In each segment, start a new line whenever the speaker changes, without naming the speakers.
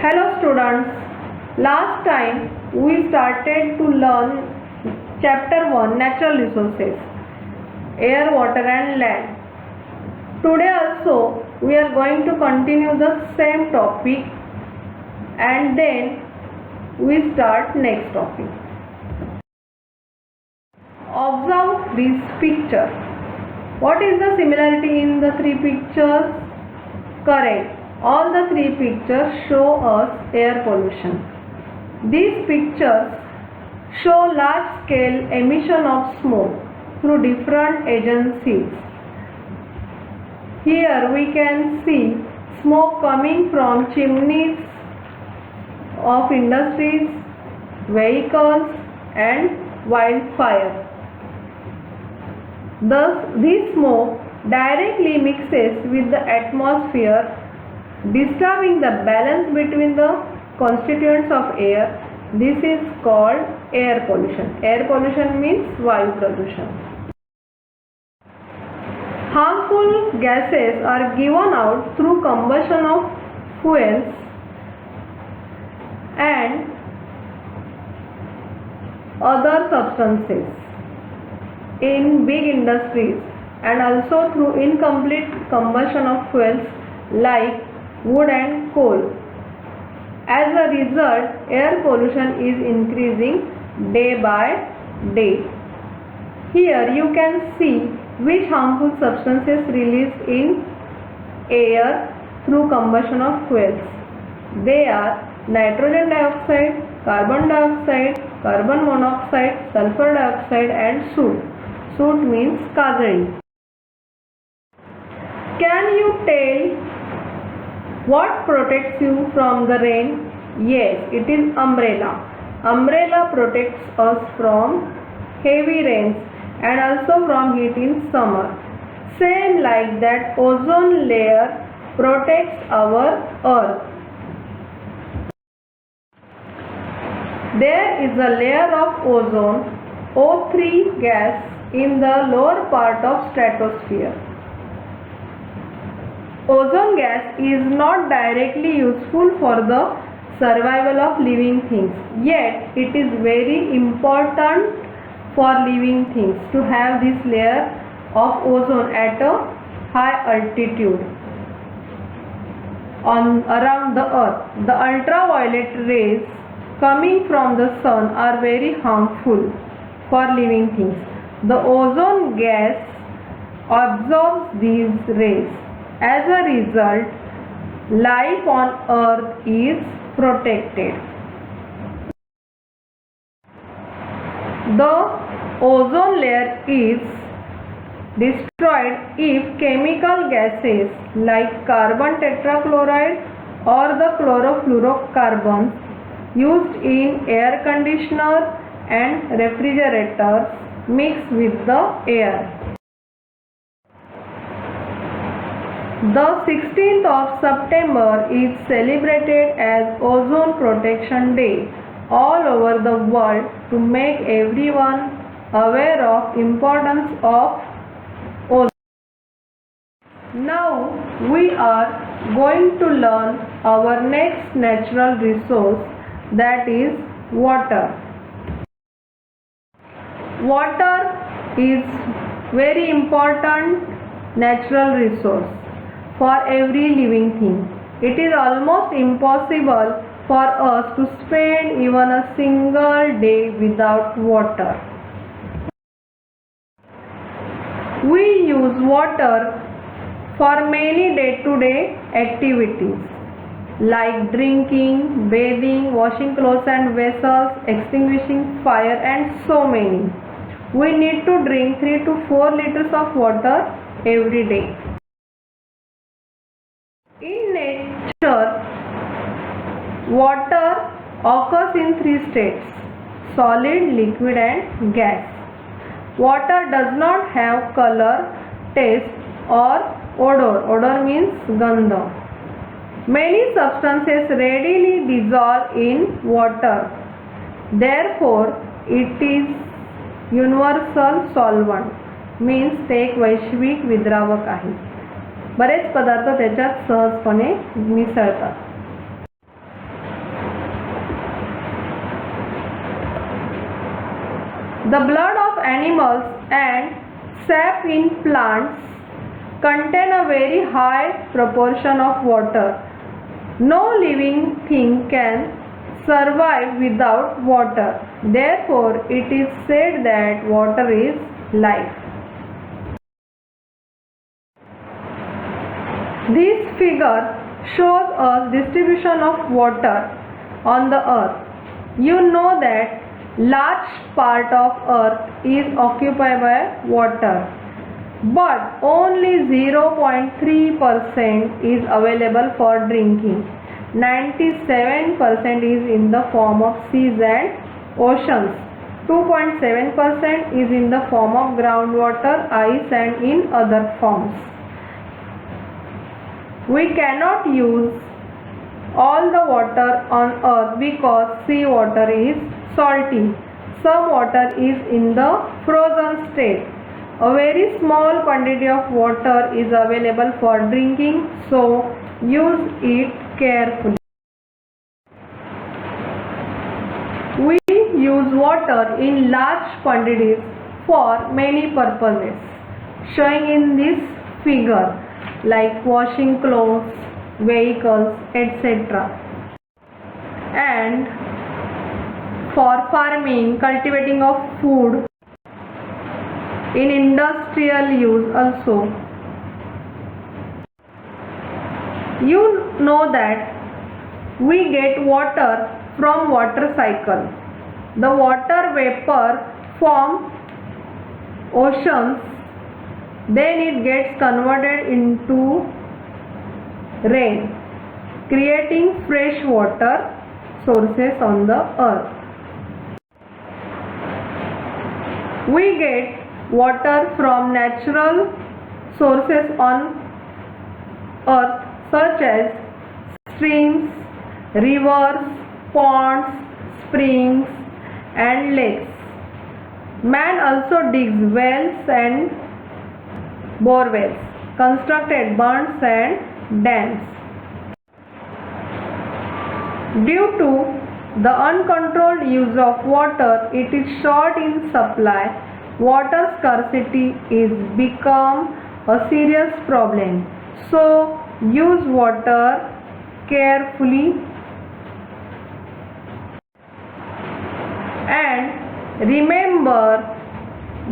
Hello students, last time we started to learn chapter 1 natural resources, air, water and land. Today also we are going to continue the same topic and then we start next topic. Observe this picture. What is the similarity in the three pictures? Correct. All the three pictures show us air pollution. These pictures show large scale emission of smoke through different agencies. Here we can see smoke coming from chimneys of industries, vehicles and wildfire. Thus, this smoke directly mixes with the atmosphere, disturbing the balance between the constituents of air. This is called air pollution. Air pollution means Vayu Pradushan. Harmful gases are given out through combustion of fuels and other substances in big industries, and also through incomplete combustion of fuels like wood and coal. As a result, air pollution is increasing day by day. Here you can see which harmful substances released in air through combustion of fuels. They are nitrogen dioxide, carbon dioxide, carbon monoxide, sulfur dioxide and soot. Soot means kazari. Can you tell what protects you from the rain? Yes, it is umbrella. Umbrella protects us from heavy rains and also from heat in summer. Same like that, ozone layer protects our earth. There is a layer of ozone, O3 gas, in the lower part of stratosphere. Ozone gas is not directly useful for the survival of living things, yet it is very important for living things to have this layer of ozone at a high altitude around the earth. The ultraviolet rays coming from the sun are very harmful for living things. The ozone gas absorbs these rays. As a result, life on earth is protected. The ozone layer is destroyed if chemical gases like carbon tetrachloride or the chlorofluorocarbons used in air conditioner and refrigerators mix with the air. The 16th of September is celebrated as Ozone Protection Day all over the world to make everyone aware of importance of ozone. Now we are going to learn our next natural resource, that is water. Water is very important natural resource for every living thing. It is almost impossible for us to spend even a single day without water. We use water for many day-to-day activities like drinking, bathing, washing clothes and vessels, extinguishing fire and so many. We need to drink 3 to 4 liters of water every day. In nature, water occurs in 3 states: solid, liquid and gas. Water does not have color, taste or odor. Odor means gandha. Many substances readily dissolve in water. Therefore, it is universal solvent. Means ते एक वैश्विक विद्रावक आहे. बरेच पदार्थ त्याच्यात सहजपणे मिसळतात. The blood of animals and sap in plants contain a very high proportion of water. No living thing can survive without water. Therefore, it is said that water is life. This figure shows us distribution of water on the earth. You know that large part of earth is occupied by water, but only 0.3% is available for drinking. 97% is in the form of seas and oceans. 2.7% is in the form of groundwater, ice and in other forms. We cannot use all the water on earth because sea water is salty. Some water is in the frozen state. A very small quantity of water is available for drinking, so use it carefully. We use water in large quantities for many purposes, showing in this figure, like washing clothes, vehicles, etc. And for farming, cultivating of food, in industrial use also. You know that we get water from water cycle. The water vapor from oceans, then it gets converted into rain, creating fresh water sources on the earth. We get water from natural sources on earth such as streams, rivers, ponds, springs and lakes. Man also digs wells and bore wells, constructed bunds and dams. Due to the uncontrolled use of water, it is short in supply. Water scarcity is become a serious problem. So use water carefully and remember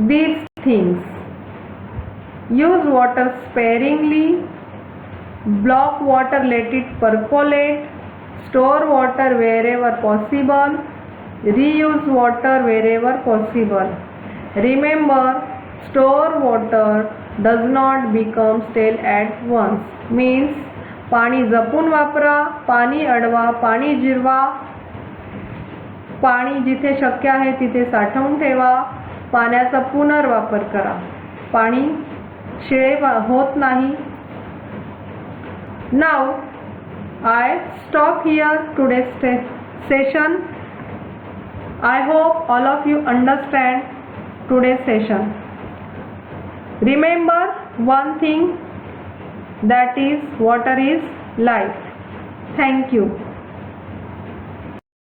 these things. Use water sparingly, block water, let it percolate, store water wherever possible, reuse water wherever possible. Remember, store water does not become stale at once. Means पाणी जपून वापरा, पाणी अडवा, पाणी जिरवा, पाणी जिथे शक्य आहे तिथे साठवून ठेवा, पाण्याचा पुनर्वापर करा. पाणी शिळे होत नाही. Now I stop here today's session. I hope all of you understand today's session. Remember one thing, that is water is life. Thank you.